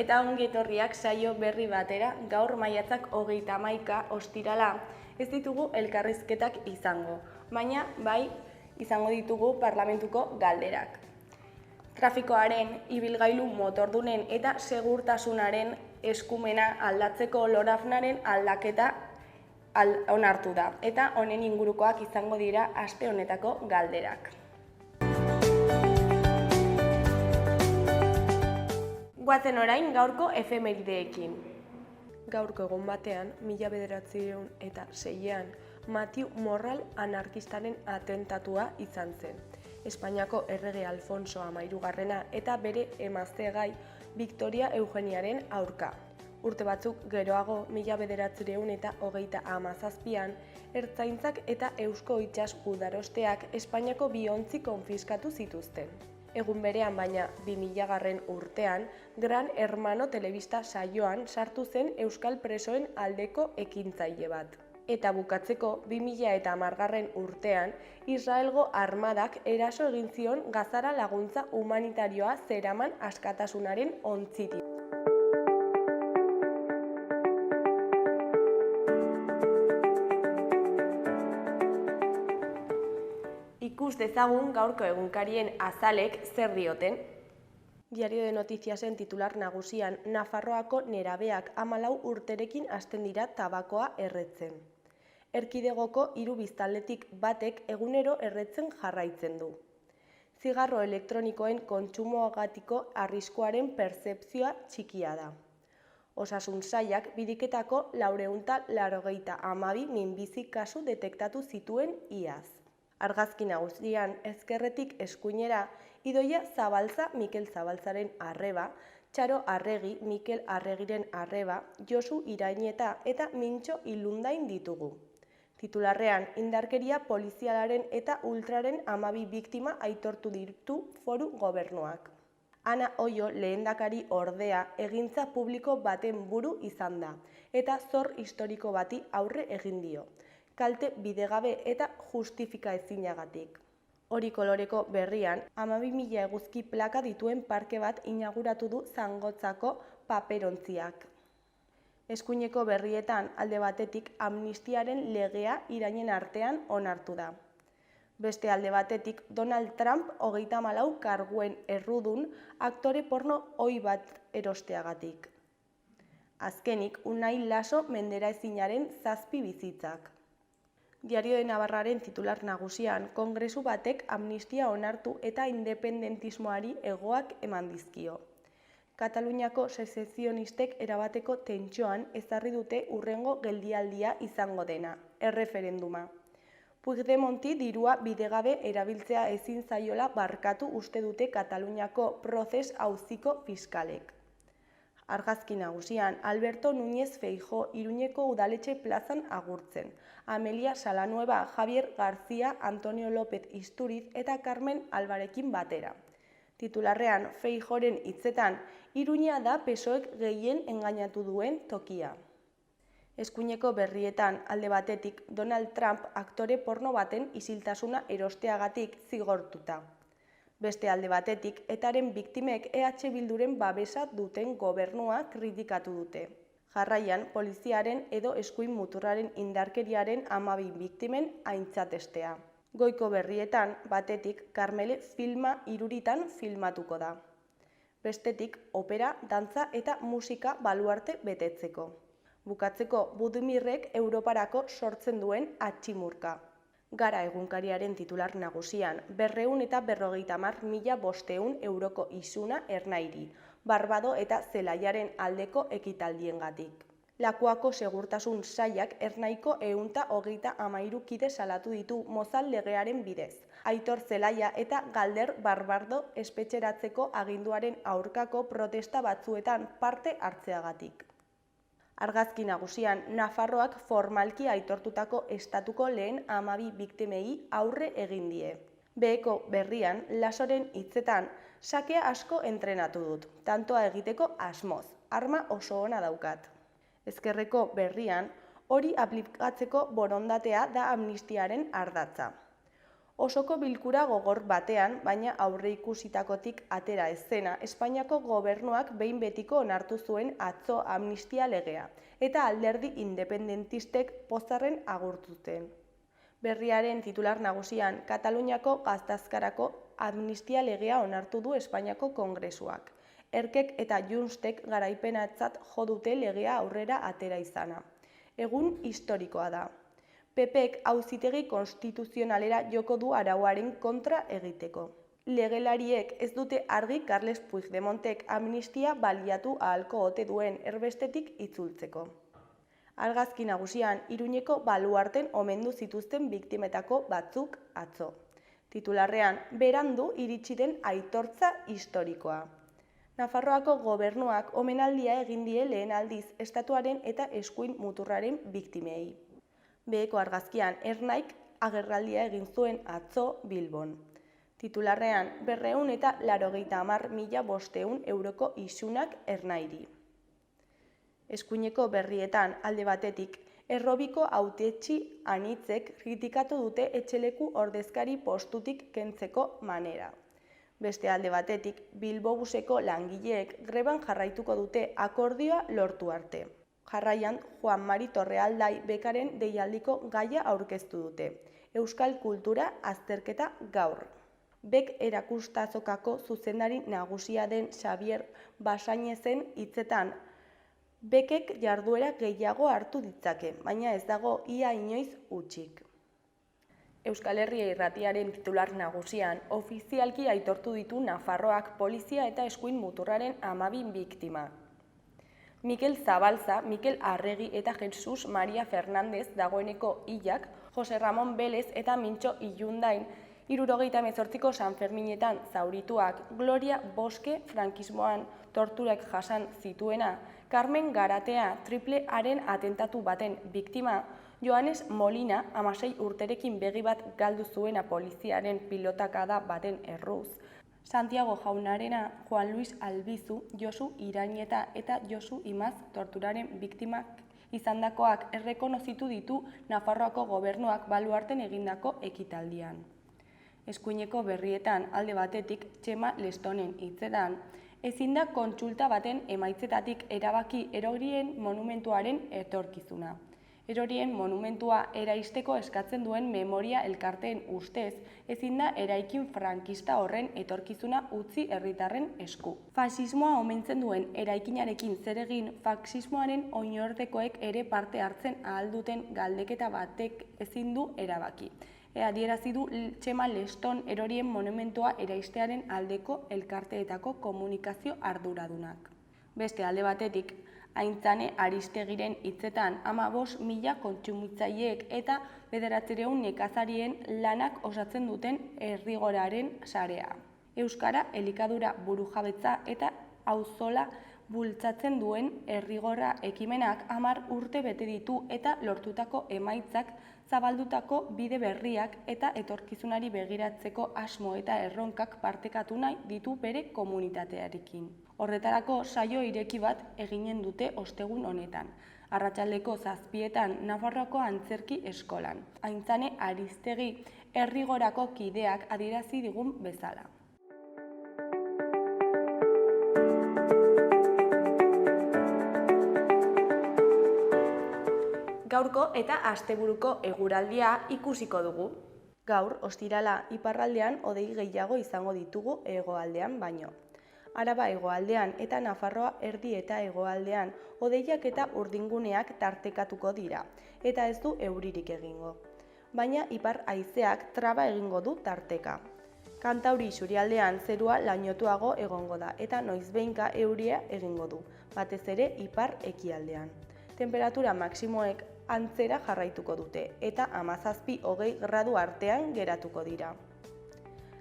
eta ongi etorriak saio berri batera. Gaur maiatzak 31 ostirala. Ez ditugu elkarrizketak izango, baina bai izango ditugu parlamentuko galderak. Trafikoaren, ibilgailu motordunen eta segurtasunaren eskumena aldatzeko LORAFNaren aldaketa onartu da, eta honen ingurukoak izango dira aste honetako galderak. Guazen orain gaurko efemerideekin. Gaurko egun batean, 1906an, Matiu Morral anarkistaren atentatua izan zen. Espainiako errege Alfonso XIII eta bere emaztegai Victoria Eugeniaren aurka. Urte batzuk geroago, 1937an, ertzaintzak eta Eusko Itsas Gudarosteak Espainiako bi ontzi konfiskatu zituzten. Egun berean baina 2000 urtean, Gran Hermano telebista saioan sartu zen euskal presoen aldeko ekintzaile bat. Eta bukatzeko, 2010 urtean, Israelgo armadak eraso egin zion Gazara laguntza humanitarioa zeraman askatasunaren ontzitik. Ikus dezagun gaurko egunkarien azalek zer dioten. Diario de Notiziasen titular nagusian, Nafarroako nerabeak 14 urterekin hasten dira tabakoa erretzen. Erkidegoko 3 biztanletik batek egunero erretzen jarraitzen du. Zigarro elektronikoen kontsumoagatiko arriskuaren pertzepzioa txikia da. Osasun sailak biriketako 482 minbizi kasu detektatu zituen iaz. Argazki nagusian, ezkerretik eskuinera, Idoia Zabalza Mikel Zabalzaren arreba, Txaro Arregi Mikel Arregiren arreba, Josu Iraineta eta Mintxo Ilundain ditugu. Titularrean, indarkeria polizialaren eta ultraren 12 biktima aitortu ditu foru gobernuak. Ana Oio lehendakari ordea egintza publiko baten buru izan da, eta zor historiko bati aurre egin dio. Kalte bidegabe eta justifika ezinagatik. Hori koloreko berrian, 12.000 eguzki plaka dituen parke bat inauguratu du Zangotzako paperontziak. Eskuineko berrietan alde batetik amnistiaren legea irainen artean onartu da. Beste alde batetik Donald Trump 34 karguen errudun aktore porno ohi bat erosteagatik. Azkenik, Unai Laso menderaezinaren 7 bizitzak. Diario de Navarraren titular nagusian, kongresu batek amnistia onartu eta independentismoari hegoak eman dizkio. Kataluniako sezessionistek erabateko tentsioan ezarri dute hurrengo geldialdia izango dena, erreferenduma. Puigdemonti dirua bidegabe erabiltzea ezin zaiola barkatu uste dute Kataluniako prozes auziko fiskalek. Argazki nagusian, Alberto Núñez Feijóo Iruñeko udaletxe plazan agurtzen. Amelia Salanueva, Javier García, Antonio López Isturiz eta Carmen Albarekin batera. Titularrean, Feijóoren hitzetan, Iruña da PSOEk gehien engainatu duen tokia. Eskuineko berrietan, alde batetik, Donald Trump aktore porno baten isiltasuna erosteagatik zigortuta. Beste alde batetik, etaren biktimek EH Bilduren babesa duten gobernua kritikatu dute. Jarraian, poliziaren edo eskuin muturraren indarkeriaren 12 biktimen aintzatestea. Goiko berrietan, batetik, Karmele filma 3 filmatuko da. Bestetik, opera, dantza eta musika baluarte betetzeko. Bukatzeko, Budimirrek Europarako sortzen duen atximurka. Gara egunkariaren titular nagusian, 250.500 euroko isuna Ernairi, Barbado eta Zelaiaren aldeko ekitaldiengatik. Lakuako segurtasun sailak Ernaiko 133 kide salatu ditu Mozal legearen bidez. Aitor Zelaia eta Galder Barbado espetxeratzeko aginduaren aurkako protesta batzuetan parte hartzeagatik. Argazki nagusian, Nafarroak formalki aitortutako estatuko lehen 12 biktimei aurre egin die. Beheko berrian, Lasoren hitzetan, sakea asko entrenatu dut, tantoa egiteko asmoz, arma oso ona daukat. Ezkerreko berrian, hori aplikatzeko borondatea da amnistiaren ardatza. Osoko bilkura gogor batean, baina aurreikusitakotik atera ez zena, Espainiako gobernuak behin betiko onartu zuen atzo amnistia legea, eta alderdi independentistek pozarren agurtu zuten. Berriaren titular nagusian, Kataluniako gatazkarako amnistia legea onartu du Espainiako Kongresuak. Erkek eta Junstek garaipenatzat jo dute legea aurrera atera izana. Egun historikoa da. PPek auzitegi konstituzionalera joko du arauaren kontra egiteko. Legelariek ez dute argi Carles Puigdemontek amnistia baliatu ahalko ote duen erbestetik itzultzeko. Argazki nagusian, Iruñeko baluarten omendu zituzten biktimetako batzuk atzo. Titularrean, berandu iritsi den aitortza historikoa. Nafarroako gobernuak omenaldia egin die lehen aldiz estatuaren eta eskuin muturraren biktimei. Beheko argazkian, Ernaik agerraldia egin zuen atzo Bilbon. Titularrean, 280.500 euroko isunak Ernairi. Eskuineko berrietan alde batetik, Errobiko hautetsi anitzek kritikatu dute etxeleku ordezkari postutik kentzeko manera. Beste alde batetik, Bilbobuseko langileek greban jarraituko dute akordioa lortu arte. Jarraian, Juan Mari Torrealdai bekaren deialdiko gaia aurkeztu dute. Euskal kultura azterketa gaur. Bek erakustazokako zuzendari nagusia den Xavier Basainezen hitzetan, Bekek jarduera gehiago hartu ditzake, baina ez dago ia inoiz hutsik. Euskal Herria Irratiaren titular nagusian, ofizialki aitortu ditu Nafarroak polizia eta eskuin muturraren 12 biktima. Mikel Zabalza, Mikel Arregi eta Jesus Maria Fernandez dagoeneko hilak, Jose Ramon Belez eta Mintxo Ilundain, 78ko San Ferminetan zaurituak, Gloria Boske frankismoan torturak jasan zituena, Carmen Garatea triple-aren atentatu baten biktima, Joanes Molina 16 urterekin begi bat galdu zuena poliziaren pilotakada baten erruz, Santiago Jaunarena, Juan Luis Albizu, Josu Irañeta eta Josu Imaz torturaren biktimak izandakoak errekonozitu ditu Nafarroako gobernuak baluarten egindako ekitaldian. Eskuineko berrietan alde batetik Txema Lestonen hitzetan, ezin da kontsulta baten emaitzetatik erabaki erorien monumentuaren etorkizuna. Erorien monumentua eraisteko eskatzen duen memoria elkarteen ustez, ezin da eraikin frankista horren etorkizuna utzi herritarren esku. Faxismoa omentzen duen eraikinarekin zer egin, faxismoaren oinordekoek ere parte hartzen ahal duten galdeketa batek ezin du erabaki. Adierazi du Txema Leston erorien monumentua eraistearen aldeko elkarteetako komunikazio arduradunak. Beste alde batetik, Aintzane Aristegiren hitzetan 15.000 kontsumitzaileek eta 900 nekazarien lanak osatzen duten Errigoraren sarea. Euskara elikadura burujabetza eta auzola bultzatzen duen Errigorra ekimenak 10 urte bete ditu eta lortutako emaitzak zabaldutako bide berriak eta etorkizunari begiratzeko asmo eta erronkak partekatu nahi ditu bere komunitatearekin. Horretarako saio ireki bat eginen dute ostegun honetan, arratsaldeko 7etan Nafarroako Antzerki Eskolan. Aintzane Aristegi Errigorako kideak adierazi digun bezala. Gaurko eta asteburuko eguraldia ikusiko dugu. Gaur, ostirala, iparraldean hodei gehiago izango ditugu hegoaldean baino. Araba hegoaldean eta Nafarroa erdi eta hegoaldean hodeiak eta urdinguneak tartekatuko dira, eta ez du euririk egingo. Baina ipar haizeak traba egingo du tarteka. Kantauri isurialdean zerua lainotuago egongo da eta noizbehinka euria egingo du, batez ere ipar ekialdean. Temperatura maksimoek antzera jarraituko dute eta 17-20 gradu artean geratuko dira.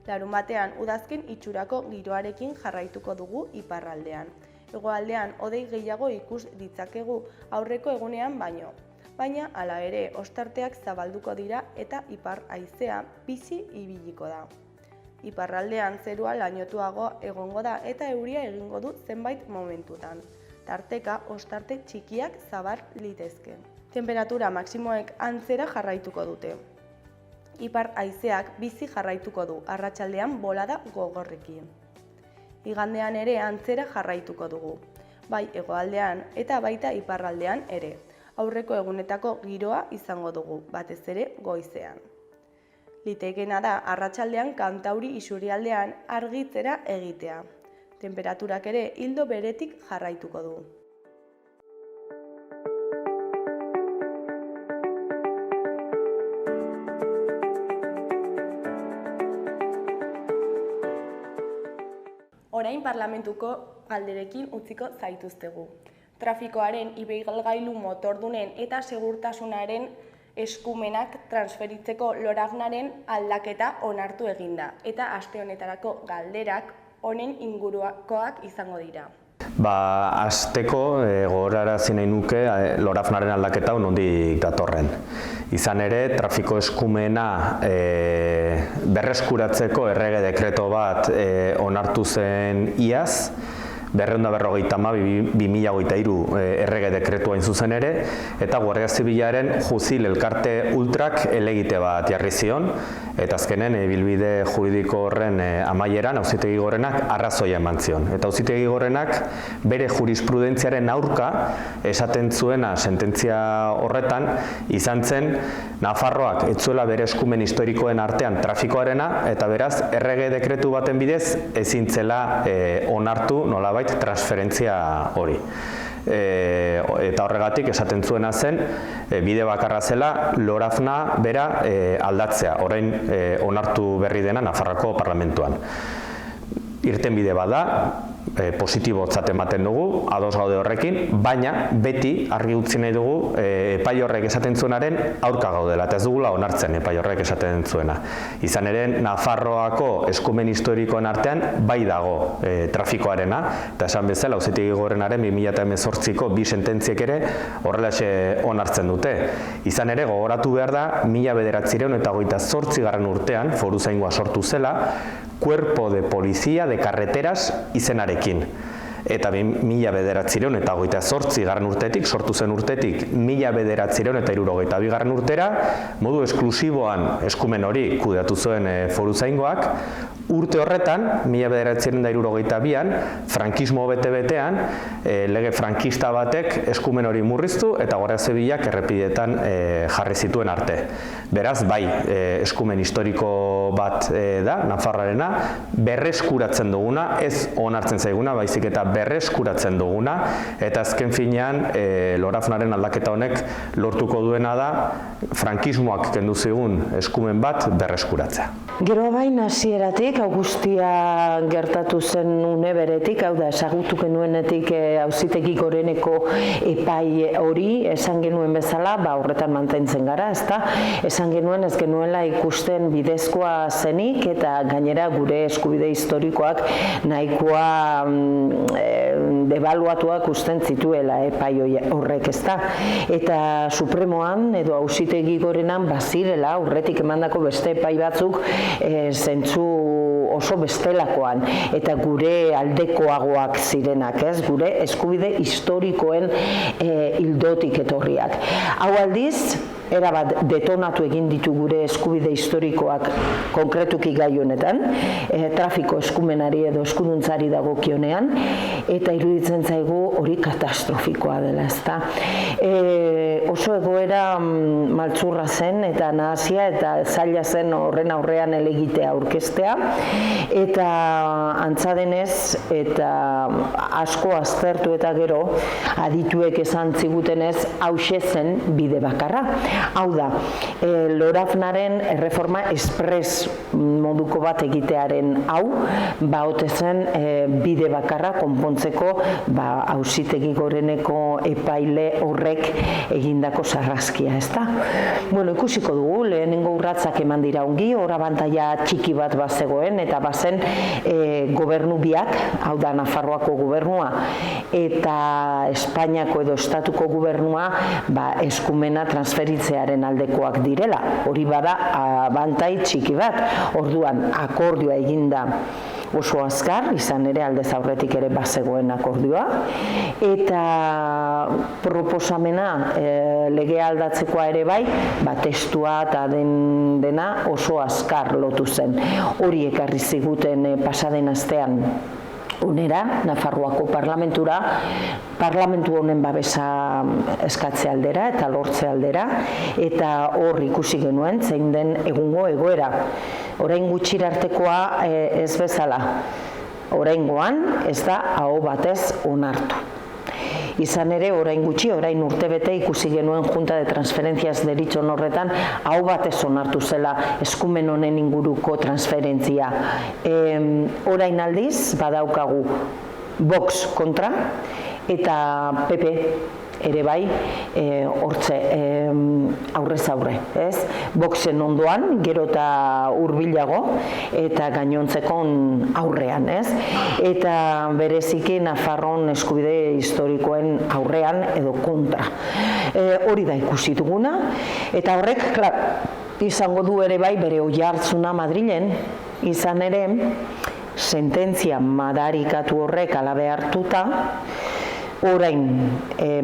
Larunbatean udazken itxurako giroarekin jarraituko dugu iparraldean. Hegoaldean hodei gehiago ikus ditzakegu aurreko egunean baino. Baina hala ere ostarteak zabalduko dira eta ipar haizea bizi ibiliko da. Iparraldean zerua lainotuago egongo da eta euria egingo du zenbait momentutan. Tarteka ostarte txikiak zabar litezke. Temperatura maksimoek antzera jarraituko dute. Ipar haizeak bizi jarraituko du, arratsaldean bolada gogorrekin. Igandean ere antzera jarraituko dugu, bai hegoaldean eta baita iparraldean ere. Aurreko egunetako giroa izango dugu, batez ere goizean. Litekeena da arratsaldean kantauri isurialdean argitzera egitea. Tenperaturak ere ildo beretik jarraituko du. Orain parlamentuko galderekin utziko zaituztegu. Trafikoaren ibilgailu motordunen eta segurtasunaren eskumenak transferitzeko Lorafnaren aldaketa onartu eginda, eta aste honetarako galderak honen ingurukoak izango dira. Hasteko gogorarazi nahi nuke Lorafnaren aldaketa nondik datorren. Izan ere, trafiko eskumena berreskuratzeko errege dekreto bat onartu zen iaz, 250/2023 errege dekretua hain zuzen ere, eta Guardia Zibilaren Juzil elkarte ultrak helegite bat jarri zion, eta azkenen ibilbide juridiko horren amaieran Auzitegi Gorenak arrazoia eman zion. Eta Auzitegi Gorenak bere jurisprudentziaren aurka esaten zuena sententzia horretan izan zen Nafarroak ez zuela bere eskumen historikoen artean trafikoarena, eta beraz errege dekretu baten bidez ezin zela onartu nolabait transferentzia hori. Eta horregatik esaten zuena zen bide bakarra zela Lorafna bera aldatzea, orain onartu berri dena Nafarroako parlamentuan. Irtenbide bada, positibotzat ematen dugu, ados gaude horrekin, baina beti argi utzi nahi dugu epai horrek esaten zuenaren aurka gaudela, eta ez dugula onartzen epai horrek esaten zuena. Izan ere, Nafarroako eskumen historikoen artean bai dago trafikoarena, eta esan bezala Auzitegi Gorenaren 2018ko bi sententziek ere horrelaxe onartzen dute. Izan ere, gogoratu behar da, 1928 urtean, foruzaingoa sortu zela, Cuerpo de Policía de Carreteras izenarekin. Eta 1928 urtetik, sortu zen urtetik, 1962 urtera, modu esklusiboan eskumen hori kudeatu zuen foruzaingoak, urte horretan, 1962an, frankismo bete-betean, lege frankista batek eskumen hori murriztu eta Guardia Zibilak errepidetan jarri zituen arte. Beraz, bai, eskumen historiko bat da, Nafarroarena, berreskuratzen duguna, ez onartzen zaiguna, baizik eta berreskuratzen duguna, eta azken finean Lorafnaren aldaketa honek lortuko duena da frankismoak kendu zigun eskumen bat berreskuratzea. Gero bain hasieratik, Augustia gertatu zen une beretik, hau da, ezagutu genuenetik Auzitegi Goreneko epai hori, esan genuen bezala, horretan mantentzen gara, ezta? Esan genuen ez genuela ikusten bidezkoa zenik, eta gainera gure eskubide historikoak nahikoa debaluatuak usten zituela epai horrek, ezta? Eta Supremoan edo Auzitegi Gorenan bazirela, aurretik emandako beste epai batzuk zentzu oso bestelakoan, eta gure aldekoagoak zirenak, ez? Gure eskubide historikoen ildotik etorriak. Hau aldiz, erabat detonatu egin ditu gure eskubide historikoak konkretuki gai honetan, trafiko eskumenari edo eskuduntzari dagokionean, eta iruditzen zaigu hori katastrofikoa dela, ezta? Oso egoera maltzurra zen eta nahasia eta zaila zen horren aurrean helegitea aurkeztea, eta antza denez eta asko aztertu eta gero adituek esan zigutenez hauxe zen bide bakarra. Hau da, Lorafnaren erreforma espres moduko bat egitearen hau, ote zen bide bakarra konpontzeko Auzitegi Goreneko epaile horrek egindako sarraskia, ezta? Bueno, ikusiko dugu, lehenengo urratsak eman dira ongi, abantaila txiki bat bazegoen, eta bazen gobernu biak, hau da Nafarroako gobernua, eta Espainiako edo Estatuko gobernua eskumena transferitzearen aldekoak direla. Hori bada abantai txiki bat. Orduan, akordioa eginda oso azkar, izan ere aldez aurretik ere bazegoen akordioa, eta proposamena legea aldatzekoa ere bai, testua eta dena oso azkar lotu zen. Hori ekarri ziguten pasaden astean unera, Nafarroako parlamentura, parlamentu honen babesa eskatze aldera eta lortze aldera, eta hor ikusi genuen zein den egungo egoera. Orain gutxira artekoa ez bezala, oraingoan ez da aho batez onartu. Izan ere, orain gutxi, orain urtebete ikusi genuen Junta de Transferentziaz deritzon horretan, hau batez onartu zela eskumen honen inguruko transferentzia. Orain aldiz, badaukagu Vox kontra, eta PP ere bai, hortze aurrez aurre, ez? Voxen ondoan, gero eta hurbilago, eta gainontzekon aurrean, ez? Eta bereziki Nafarroan eskubide historikoen aurrean edo kontra. Hori da ikusi duguna, eta horrek, izango du ere bai bere oihartzuna Madrilen, izan ere, sententzia madarikatu horrek alabe hartuta, orain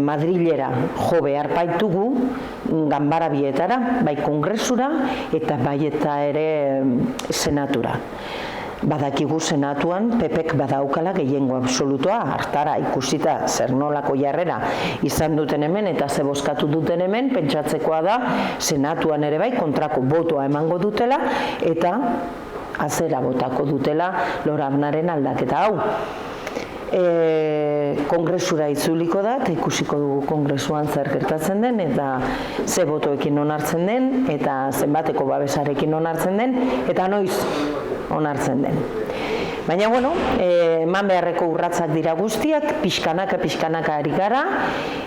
Madrilera jo behar baitugu, ganbara bietara, bai kongresura eta bai eta ere senatura. Badakigu senatuan PPek badaukala gehiengo absolutoa, hartara ikusita zer nolako jarrera izan duten hemen eta ze bozkatu duten hemen, pentsatzekoa da senatuan ere bai kontrako botoa emango dutela eta azera botako dutela Loravnaren aldaketa hau. Kongresura itzuliko da, eta ikusiko dugu kongresuan zer gertatzen den, eta ze botoekin onartzen den, eta zenbateko babesarekin onartzen den, eta noiz onartzen den. Baina, bueno, eman beharreko urratsak dira guztiak, pixkanaka ari gara,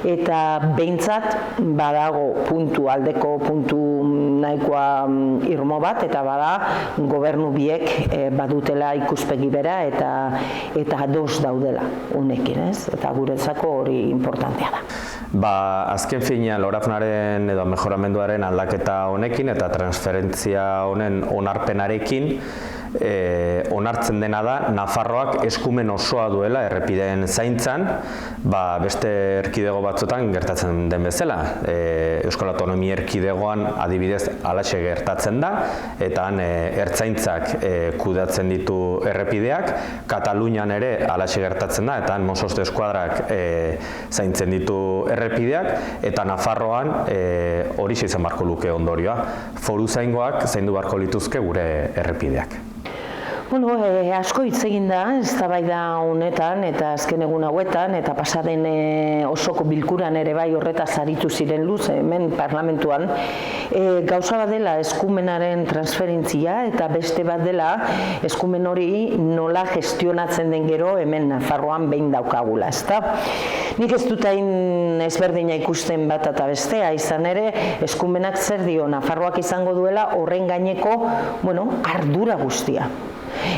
eta behintzat badago aldeko puntu nahikoa irmo bat, eta bada gobernu biek badutela ikuspegi bera eta ados daudela unekin, ez? Eta guretzako hori importantea da. Azken finean Loravnaren edo mejoramenduaren aldaketa honekin eta transferentzia honen onarpenarekin onartzen dena da Nafarroak eskumen osoa duela errepideen zaintzan, beste erkidego batzutan gertatzen den bezala. Euskal Autonomia Erkidegoan adibidez halaxe gertatzen da, eta han ertzaintzak kudeatzen ditu errepideak, Katalunian ere halaxe gertatzen da, eta han Mossos d'Esquadrak zaintzen ditu errepideak, eta Nafarroan hori izan beharko luke ondorioa. Foruzaingoak zaindu beharko lituzke gure errepideak. Bueno, asko hitz egin da, eztabaida honetan eta azken egun hauetan eta pasaden osoko bilkuran ere bai horretaz aritu ziren luz hemen parlamentuan. Gauza bat dela eskumenaren transferentzia eta beste bat dela eskumen hori nola gestionatzen den gero hemen Nafarroan behin daukagula, ezta? Nik ez dut hain ezberdina ikusten bat eta bestea, izan ere eskumenak zer dio Nafarroak izango duela horren gaineko, ardura guztia.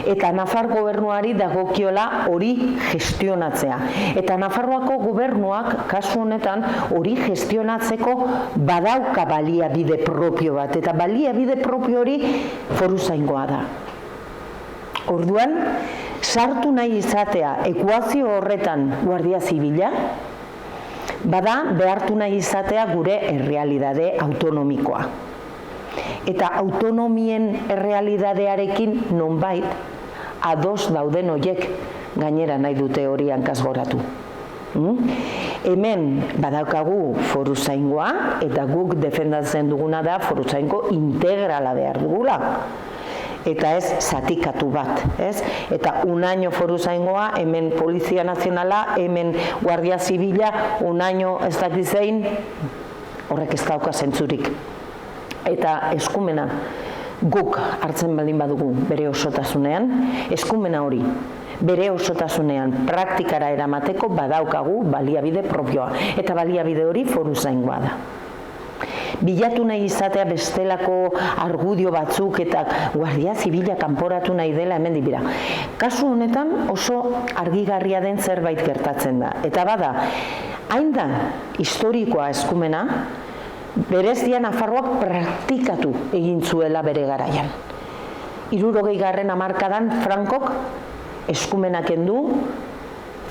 Eta Nafar gobernuari dagokiola hori gestionatzea. Eta Nafarroako gobernuak kasu honetan hori gestionatzeko badauka baliabide propio bat. Eta baliabide propio hori foruzaingoa da. Orduan, sartu nahi izatea ekuazio horretan Guardia Zibila, bada behartu nahi izatea gure errealidade autonomikoa. Eta autonomien errealidadearekin nonbait ados dauden horiek gainera nahi dute hori hankasgoratu. Hemen badaukagu foruzaingoa eta guk defendatzen duguna da foruzaingo integrala behar dugula. Eta ez zatikatu bat, ez? Eta unaino foruzaingoa, hemen Polizia Nazionala, hemen Guardia Zibila, unaino ez dakizein, horrek ez dauka zentzurik. Eta eskumena guk hartzen baldin badugu bere osotasunean, eskumena hori bere osotasunean praktikara eramateko badaukagu baliabide propioa. Eta baliabide hori foruzaingoa da. Bilatu nahi izatea bestelako argudio batzuk eta Guardia Zibila kanporatu nahi dela hemen dibira. Kasu honetan oso argigarria den zerbait gertatzen da. Eta bada, hain da historikoa eskumena, berezia Nafarroak praktikatu egin zuela bere garaian. 60. hamarkadan Frankok eskumenak kendu,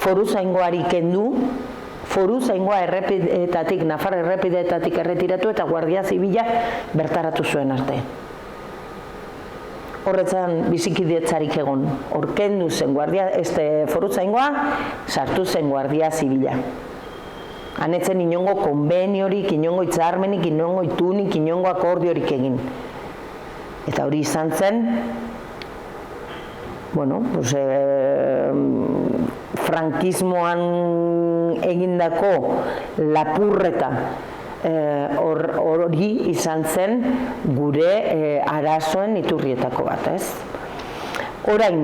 foruzaingoari kendu, foruzaingoa errepideetatik, Nafar errepideetatik erretiratu eta Guardia Zibila bertaratu zuen arte. Horretzan bizikidetzarik egon, kendu zen foruzaingoa, sartu zen Guardia Zibila. Hanetzen inongo konbeniorik, inongo hitzarmenik, inongo itunik, inongo akordiorik egin. Eta hori izan zen, frankismoan egindako lapurreta hori izan zen gure arazoen iturrietako bat, ez? Orain,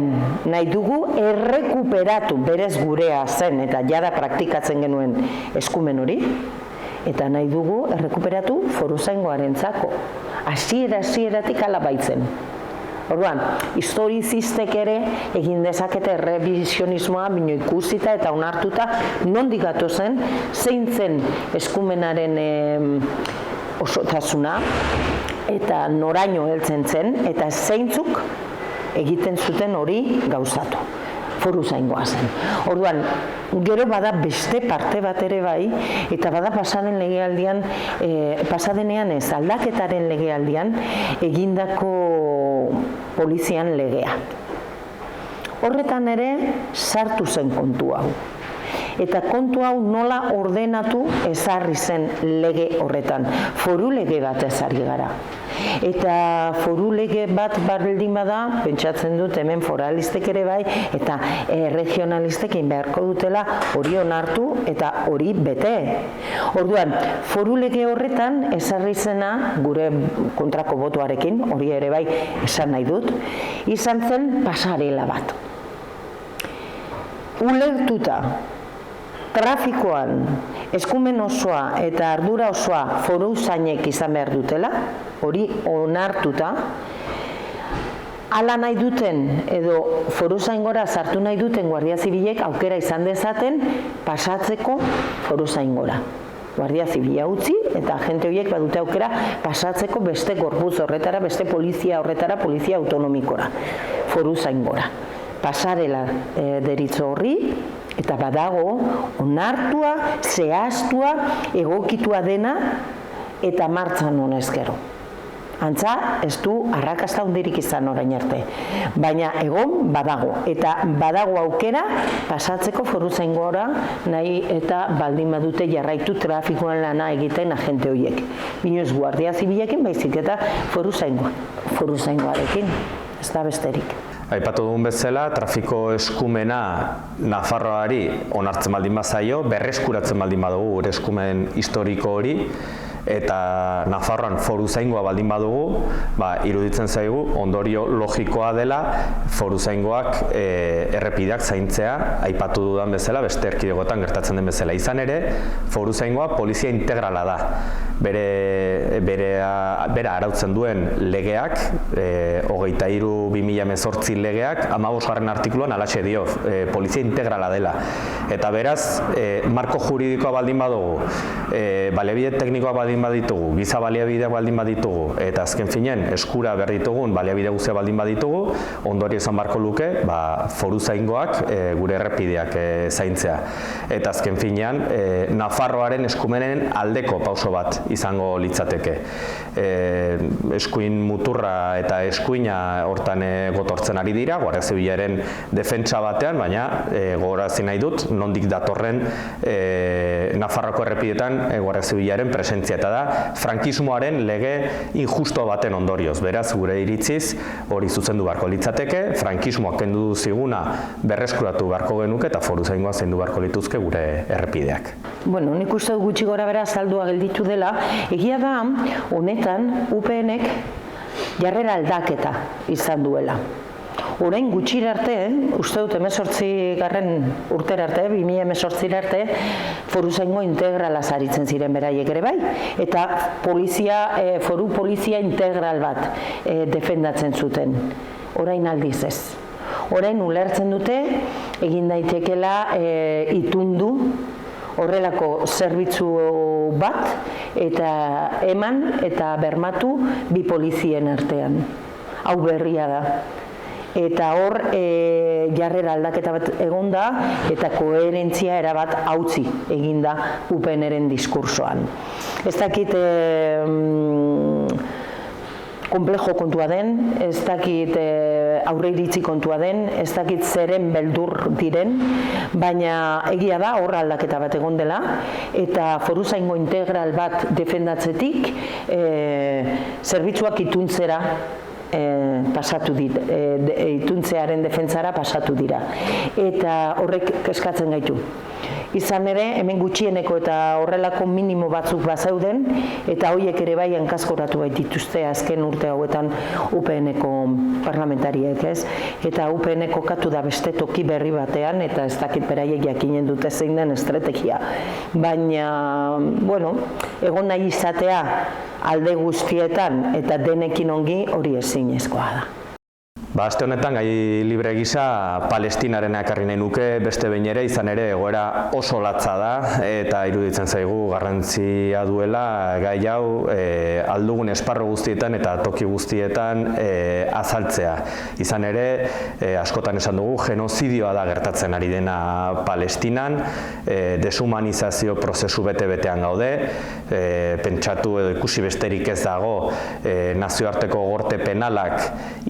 nahi dugu errekuperatu, berez gurea zen eta jada praktikatzen genuen eskumen hori, eta nahi dugu errekuperatu foruzaingoarentzako. Hasieratik hala baitzen. Orduan, historizistek ere egin dezakete errevisionismoa bino ikusita eta onartuta nondik gatozen, zein zen eskumenaren osotasuna eta noraino heltzen zen eta zeintzuk egiten zuten hori gauzatu. Foruzaingoa zen. Orduan, gero bada beste parte bat ere bai, eta bada pasaden legealdian, pasadenean ez, aldaketaren legealdian egindako polizian legea. Horretan ere sartu zen kontu hau. Eta kontu hau nola ordenatu ezarri zen lege horretan. Foru lege bat ezarri gara. Eta foru lege bat baldin bada, pentsatzen dut hemen foralistek ere bai, eta regionalistek egin beharko dutela hori onartu eta hori bete. Orduan, foru lege horretan ezarri zena, gure kontrako botoarekin, hori ere bai esan nahi dut, izan zen pasarela bat. Ulertuta, trafikoan eskumen osoa eta ardura osoa foruzainek izan behar dutela, hori onartuta, hala nahi duten edo foruzaingora sartu nahi duten Guardia Zibilek aukera izan dezaten pasatzeko foruzaingora. Guardia Zibila utzi eta agente horiek badute aukera pasatzeko beste gorputz horretara, beste polizia horretara, polizia autonomikora, foruzaingora. Pasarela deritzo horri, eta badago onartua, zehaztua, egokitua dena eta martxan honez gero. Antza, ez du arrakasta handirik izan orain arte. Baina egon badago. Eta badago aukera pasatzeko foruzaingora nahi eta baldin badute jarraitu trafikoan lana egiten agente horiek. Bino ez Guardia Zibilekin baizik eta foruzaingoarekin. Ez da besterik. Aipatu dugun bezala, trafiko eskumena Nafarroari onartzen baldin bazaio, berreskuratzen baldin badugu gure eskumen historiko hori, eta Nafarroan foruzaingoa baldin badugu, iruditzen zaigu ondorio logikoa dela foruzaingoak errepideak zaintzea, aipatu dudan bezala, beste erkidegoetan gertatzen den bezala. Izan ere, foruzaingoa polizia integrala da. Bera arautzen duen legeak, 23/2018 legeak, 15. artikuluan halaxe dio, polizia integrala dela. Eta beraz, marko juridikoa baldin badugu, baliabide teknikoa baldin baditugu, giza baliabideak baldin baditugu, eta azken finean eskura behar ditugun baliabide guztia baldin baditugu, ondorio izan barko luke, foruzaingoak gure errepideak zaintzea. Eta azken finean, Nafarroaren eskumenen aldeko pauso bat izango litzateke. Eskuin muturra eta eskuina hortan gotortzen ari dira, Guardia Zibilaren defentsa batean, baina gogorazi nahi dut, nondik datorren Nafarroko errepidetan Guardia Zibilaren presentzia, eta da frankismoaren lege injusto baten ondorioz. Beraz, gure iritziz, hori zuzendu beharko litzateke, frankismoak kendu ziguna berreskuratu beharko genuke, eta foruzaingoa zaindu beharko lituzke gure errepideak. Bueno, nik uste dut gutxi gora bera azaldua gelditu dela, egia da, honetan, UPNek jarrera aldaketa izan duela. Orain gutxira arte, uste dut 18. urtera arte, 2018 arte, foruzaingo integrala aritzen ziren beraiek ere bai, eta foru polizia integral bat defendatzen zuten. Orain aldiz ez. Orain ulertzen dute, egin daitekela itundu horrelako zerbitzu bat, eta eman eta bermatu bi polizien artean. Hau berria da. Eta hor jarrera aldaketa bat egon da eta koherentzia erabat hautsi egin da UPNren diskursoan. Ez dakit komplejo kontua den, ez dakit aurreiritzi kontua den, ez dakit zeren beldur diren, baina egia da hor aldaketa bat egon dela eta foruzaingo integral bat defendatzetik zerbitzuak ituntzera pasatu dira, ituntzearen defentsara pasatu dira. Eta horrek kezkatzen gaitu. Izan ere, hemen gutxieneko eta horrelako minimo batzuk bazauden, eta horiek ere bai hankazkoratu baitituzte azken urte hauetan UPNeko parlamentariek, ez? Eta UPNeko katu da beste toki berri batean, eta ez dakit beraiek jakinen dute zein den estrategia. Baina, bueno, egon nahi izatea alde guztietan eta denekin ongi hori ezinezkoa da. Aste honetan gai libre gisa Palestinaren ekarri nahi nuke beste behin ere, izan ere egoera oso latza da eta iruditzen zaigu garrantzia duela gai hau aldugun esparru guztietan eta toki guztietan azaltzea. Izan ere, askotan esan dugu, genozidioa da gertatzen ari dena Palestinan, deshumanizazio prozesu bete-betean gaude, pentsatu edo ikusi besterik ez dago nazioarteko gorte penalak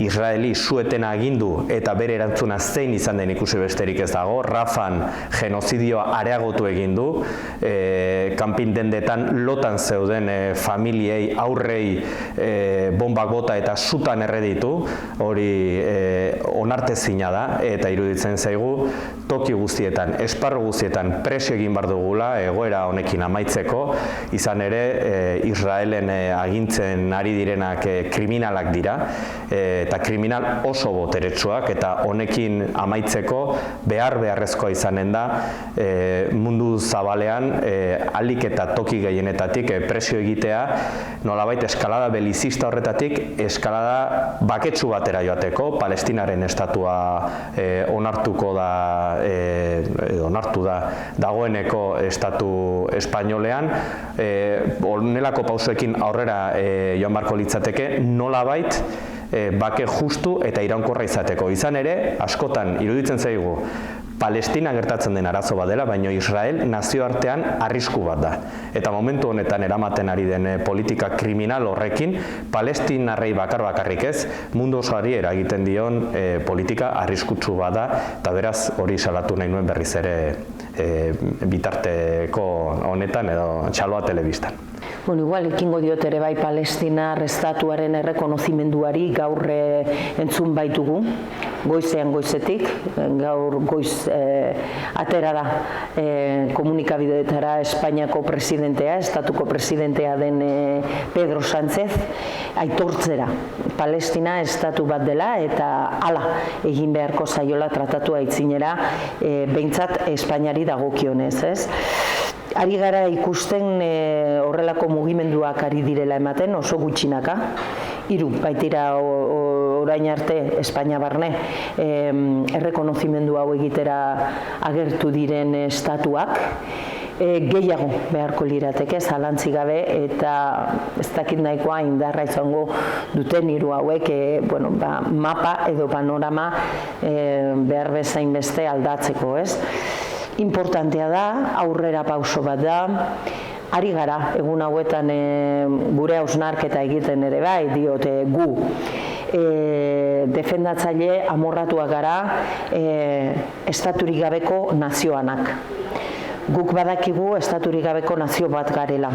Israeli sueten agindu eta bere erantzuna zein izan den ikusi besterik ez dago. Rafan genozidioa areagotu egin du, kanpin dendetan lotan zeuden familiei, aurrei bombak bota eta sutan erreditu, hori onartezina da eta iruditzen zaigu toki guztietan, esparru guztietan presio egin behar dugula egoera honekin amaitzeko, izan ere Israelen agintzen ari direnak kriminalak dira eta kriminal oso boteretsuak eta honekin amaitzeko beharrezkoa izanen da mundu zabalean ahalik eta toki gehienetatik presio egitea, nolabait eskalada belizista horretatik eskalada baketsu batera joateko, Palestinaren estatua onartuko da, onartu da dagoeneko estatu espainolean, honelako pausoekin aurrera joan beharko litzateke, nolabait bake justu eta iraunkorra izateko. Izan ere, askotan iruditzen zaigu Palestina gertatzen den arazo bat dela, baina Israel nazioartean arrisku bat da. Eta momentu honetan eramaten ari den politika kriminal horrekin, Palestinarrei bakarrik ez, mundu osoari eragiten dion politika arriskutsu bat da, eta beraz hori salatu nahi nuen berriz ere bitarteko honetan edo txaloa telebistan. Bueno, igual ekingo diot ere bai Palestinar estatuaren errekonozimenduari gaur entzun baitugu, goizean goizetik, gaur goiz atera da komunikabideetara Espainiako presidentea, estatuko presidentea den Pedro Sánchez, aitortzera Palestina estatu bat dela eta hala egin beharko zaiola tratatu aitzinera behintzat Espainiari dagokionez, ez? Ari gara ikusten horrelako mugimenduak ari direla ematen, oso gutxinaka, 3 baitira orain arte Espainia barne errekonozimendu hau egitera agertu diren estatuak, gehiago beharko lirateke, zalantzi gabe, eta ez dakit nahikoa indarra izango duten 3 hauek mapa edo panorama behar bezain beste aldatzeko, ez? Importantea da, aurrera pauso bat da, ari gara egun hauetan gure hausnarketa egiten ere bai, diote gu defendatzaile amorratuak gara estaturik gabeko nazioanak. Guk badakigu estaturik gabeko nazio bat garela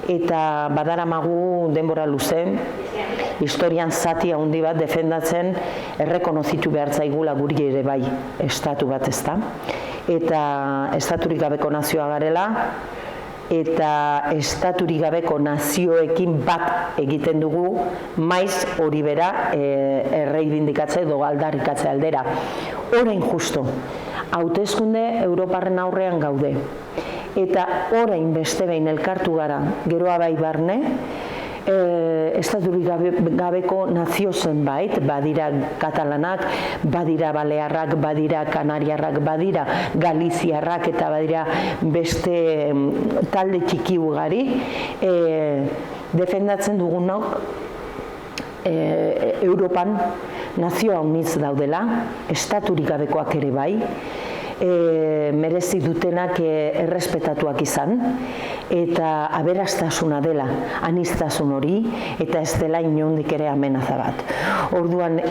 eta badaramagu denbora luze historian zati handi bat defendatzen errekonozitu behar zaigula guri ere bai estatu bat, ezta? Eta estaturik gabeko nazioa garela eta estaturik gabeko nazioekin bat egiten dugu maiz hori bera erreibindikatze edo aldarrikatze aldera. Orain justo, hauteskunde Europarren aurrean gaude eta orain beste behin elkartu gara geroa bai barne, estaturik gabeko nazio zenbait, badira katalanak, badira balearrak, badira kanariarrak, badira galiziarrak eta badira beste talde txiki ugari defendatzen dugunok Europan nazio haunitz daudela, estaturik gabekoak ere bai, merezi dutenak errespetatuak izan, eta aberastasuna dela aniztasun hori, eta ez dela inondik ere amenaza bat. Orduan,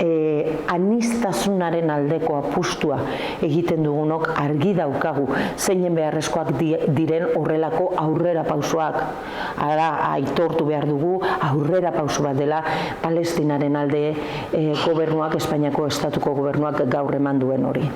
aniztasunaren aldeko apustua egiten dugunok argi daukagu zeinen beharrezkoak diren horrelako aurrera pausoak. Ara, aitortu behar dugu aurrera pauso bat dela Palestinaren alde gobernuak, Espainiako estatuko gobernuak gaur eman duen hori.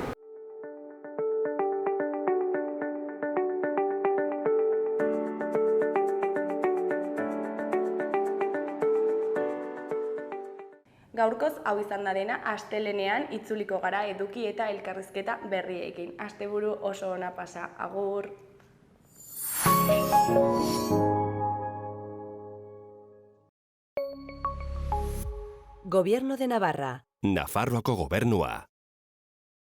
Gaurkoz hau izan da dena, astelehenean itzuliko gara eduki eta elkarrizketa berriekin. Asteburu oso ona pasa. Agur! Gobierno de Navarra. Nafarroako gobernua.